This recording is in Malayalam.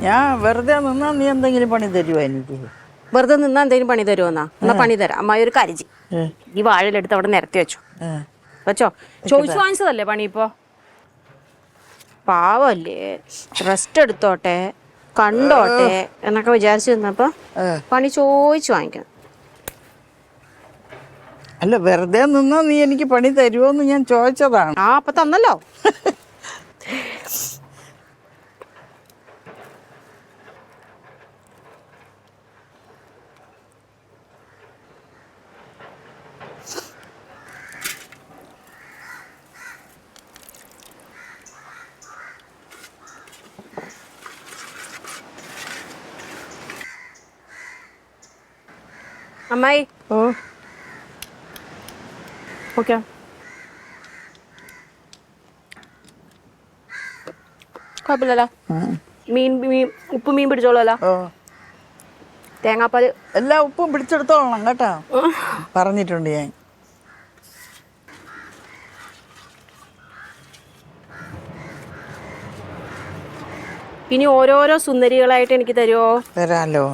ഞാൻ വെറുതെ നിന്നാ നീ എന്തെങ്കിലും പണി തരുമോ എനിക്ക്? വെറുതെ നിന്നാ എന്തെങ്കിലും പണി തരുമോന്നാ? എന്നാ പണി തരാം. അമ്മായി ഒരു കാര്യം ചെയ്യ്. ഈ വാഴയിലെടുത്ത് അവിടെ നിരത്തി വെച്ചോ. വെച്ചോ. ചോദിച്ചു വാങ്ങിച്ചതല്ലേ പണി ഇപ്പോ? പാവല്ലേ, റെസ്റ്റ് എടുത്തോട്ടെ, കണ്ടോട്ടെ എന്നൊക്കെ വിചാരിച്ചു നിന്നപ്പോ പണി ചോദിച്ചു വാങ്ങിക്കണം. അല്ല, വെറുതെ നിന്നാ നീ എനിക്ക് പണി തരുമോന്ന് ഞാൻ ചോദിച്ചതാണ്. ആ, അപ്പൊ തന്നല്ലോ. അമ്മായി. ഓ, ഓക്കെ. കുഴപ്പമില്ലല്ലോ. ഉപ്പ് മീൻ പിടിച്ചോളൂല്ലോ. ഓ, തേങ്ങാപ്പാല് എല്ലാ ഉപ്പും പിടിച്ചെടുത്തോളണം കേട്ടോ, പറഞ്ഞിട്ടുണ്ട് ഞാൻ. ഇനി ഓരോരോ സുന്ദരികളായിട്ട് എനിക്ക് തരുമോ? തരാലോ.